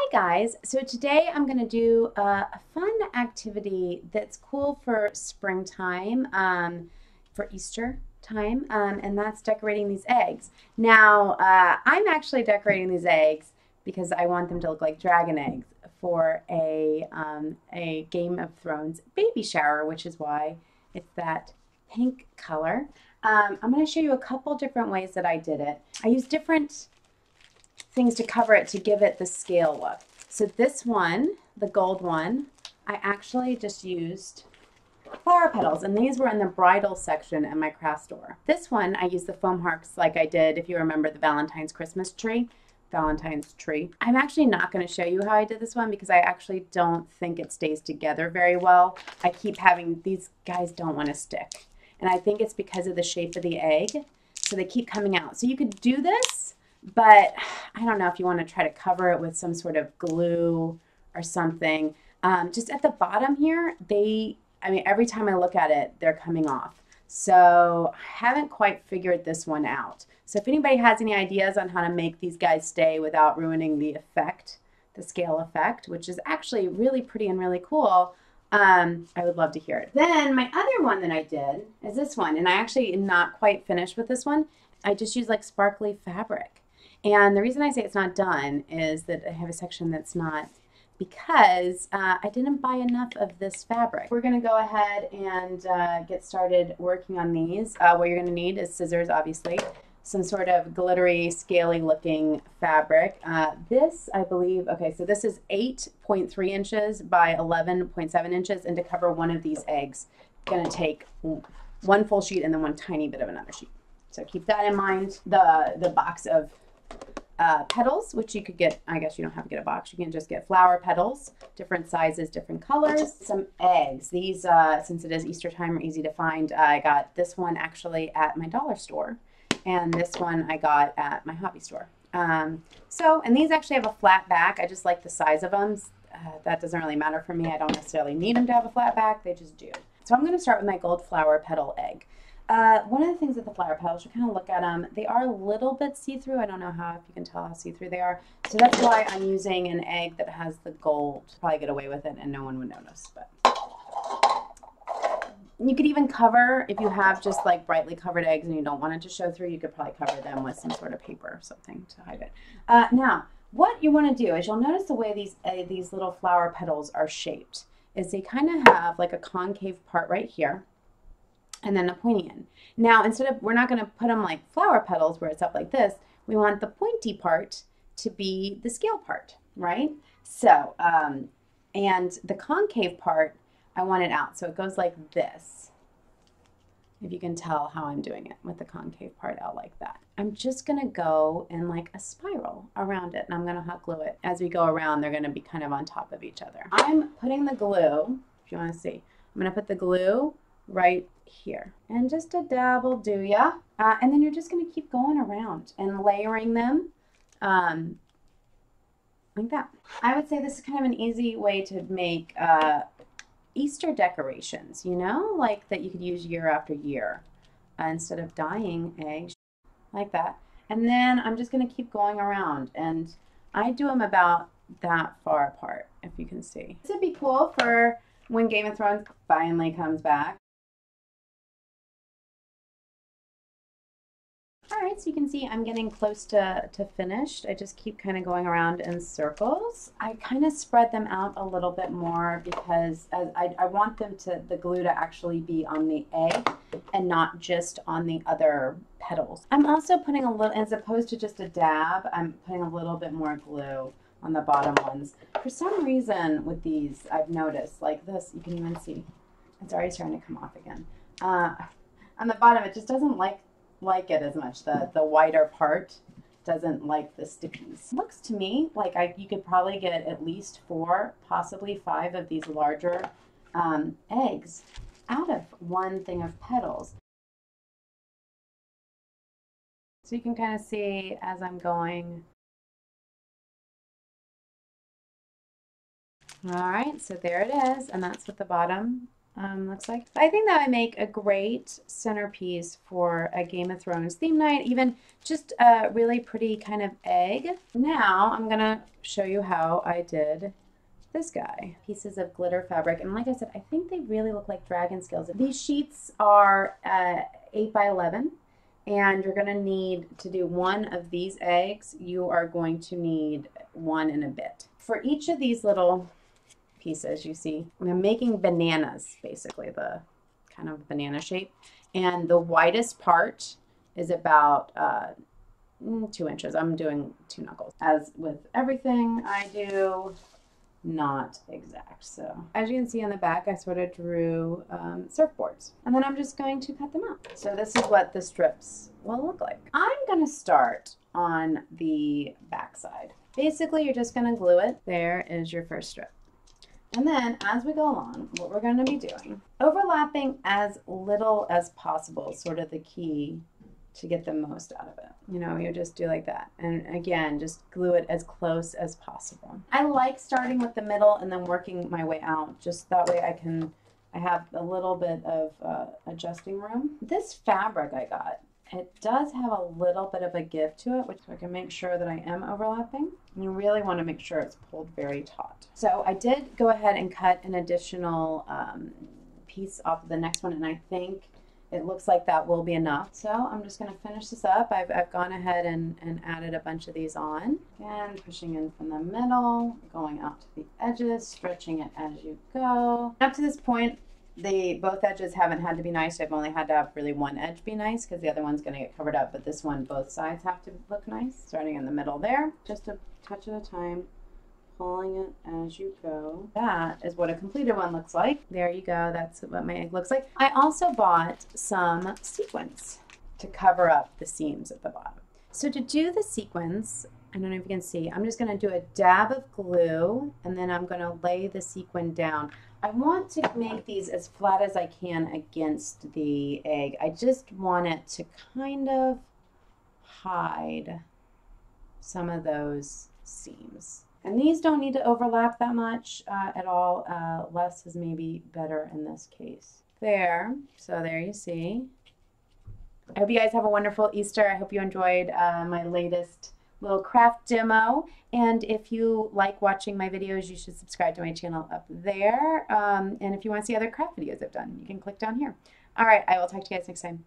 Hi guys, so today I'm going to do a fun activity that's cool for springtime, for Easter time, and that's decorating these eggs. Now, I'm actually decorating these eggs because I want them to look like dragon eggs for a Game of Thrones baby shower, which is why it's that pink color. I'm going to show you a couple different ways that I did it. I used different things to cover it to give it the scale look. So this one, the gold one, I actually just used flower petals, and these were in the bridal section at my craft store. This one, I used the foam hearts like I did, if you remember, the Valentine's tree. I'm actually not going to show you how I did this one because I actually don't think it stays together very well. I keep having, these guys don't want to stick. And I think it's because of the shape of the egg, so they keep coming out. So you could do this, but I don't know if you want to try to cover it with some sort of glue or something. Just at the bottom here, every time I look at it, they're coming off. So I haven't quite figured this one out. So if anybody has any ideas on how to make these guys stay without ruining the effect, the scale effect, which is actually really pretty and really cool, I would love to hear it. Then my other one that I did is this one, and I actually am not quite finished with this one. I just used like sparkly fabric. And the reason I say it's not done is that I have a section that's not, because I didn't buy enough of this fabric. We're going to go ahead and get started working on these. What you're going to need is scissors, obviously, some sort of glittery, scaly looking fabric. This, I believe, okay, so this is 8.3 inches by 11.7 inches, and to cover one of these eggs, it's going to take one full sheet and then one tiny bit of another sheet. So keep that in mind. The box of petals, which you could get, I guess you don't have to get a box, you can just get flower petals, different sizes, different colors. Some eggs. These, since it is Easter time, are easy to find. I got this one actually at my dollar store, and this one I got at my hobby store. And these actually have a flat back. I just like the size of them. That doesn't really matter for me. I don't necessarily need them to have a flat back, they just do. So I'm going to start with my gold flower petal egg. One of the things with the flower petals, you kind of look at them, they are a little bit see-through. I don't know if you can tell how see-through they are. So that's why I'm using an egg that has the gold. Probably get away with it and no one would notice. But you could even cover, if you have just like brightly covered eggs and you don't want it to show through, you could probably cover them with some sort of paper or something to hide it. Now, what you want to do is you'll notice the way these little flower petals are shaped is they kind of have like a concave part right here, and then a pointy end. Now, we're not going to put them like flower petals where it's up like this. We want the pointy part to be the scale part, right? So, and the concave part, I want it out. So it goes like this. If you can tell how I'm doing it with the concave part out like that. I'm just going to go in like a spiral around it, and I'm going to hot glue it. As we go around, they're going to be kind of on top of each other. I'm putting the glue, if you want to see, I'm going to put the glue right here, and just a dab will do ya. And then you're just going to keep going around and layering them like that. I would say this is kind of an easy way to make Easter decorations, you know, like that you could use year after year instead of dyeing eggs like that. And then I'm just going to keep going around, and I do them about that far apart, if you can see. This would be cool for when Game of Thrones finally comes back. All right, so you can see I'm getting close to finished. I just keep kind of going around in circles. I kind of spread them out a little bit more because I want the glue to actually be on the egg and not just on the other petals. I'm also putting a little, as opposed to just a dab, I'm putting a little bit more glue on the bottom ones. For some reason with these, I've noticed, like this, you can even see, it's already starting to come off again. On the bottom, it just doesn't like it as much. The whiter part doesn't like the stickies. Looks to me like you could probably get at least 4, possibly 5 of these larger eggs out of one thing of petals. So you can kind of see as I'm going. All right, so there it is, and that's what the bottom looks like. I think that would make a great centerpiece for a Game of Thrones theme night, even just a really pretty kind of egg. Now I'm gonna show you how I did this guy. Pieces of glitter fabric, and like I said, I think they really look like dragon scales. These sheets are 8 by 11, and you're gonna need to do one of these eggs. You are going to need one and a bit. For each of these little pieces, you see, I'm making bananas, basically the kind of banana shape, and the widest part is about 2 inches. I'm doing 2 knuckles. As with everything I do, not exact. So as you can see on the back, I sort of drew surfboards, and then I'm just going to cut them out. So this is what the strips will look like. I'm going to start on the back side. Basically, you're just going to glue it. There is your first strip. And then as we go along, what we're going to be doing, overlapping as little as possible is sort of the key to get the most out of it. You know, you just do like that. And again, just glue it as close as possible. I like starting with the middle and then working my way out. Just that way I have a little bit of adjusting room. This fabric I got, it does have a little bit of a give to it, which I can make sure that I am overlapping. You really want to make sure it's pulled very taut. So I did go ahead and cut an additional piece off of the next one, and I think it looks like that will be enough. So I'm just going to finish this up. I've gone ahead and added a bunch of these on. Again, pushing in from the middle, going out to the edges, stretching it as you go. Up to this point, both edges haven't had to be nice. I've only had to have really one edge be nice because the other one's going to get covered up, but this one, both sides have to look nice. Starting in the middle there, just a touch at a time, pulling it as you go. That is what a completed one looks like. There you go. That's what my egg looks like. I also bought some sequins to cover up the seams at the bottom. So to do the sequins, I don't know if you can see, I'm just going to do a dab of glue, and then I'm going to lay the sequin down. I want to make these as flat as I can against the egg. I just want it to kind of hide some of those seams. And these don't need to overlap that much at all. Less is maybe better in this case. There, so there you see. I hope you guys have a wonderful Easter. I hope you enjoyed my latest little craft demo. And if you like watching my videos, you should subscribe to my channel up there. And if you want to see other craft videos I've done, you can click down here. All right, I will talk to you guys next time.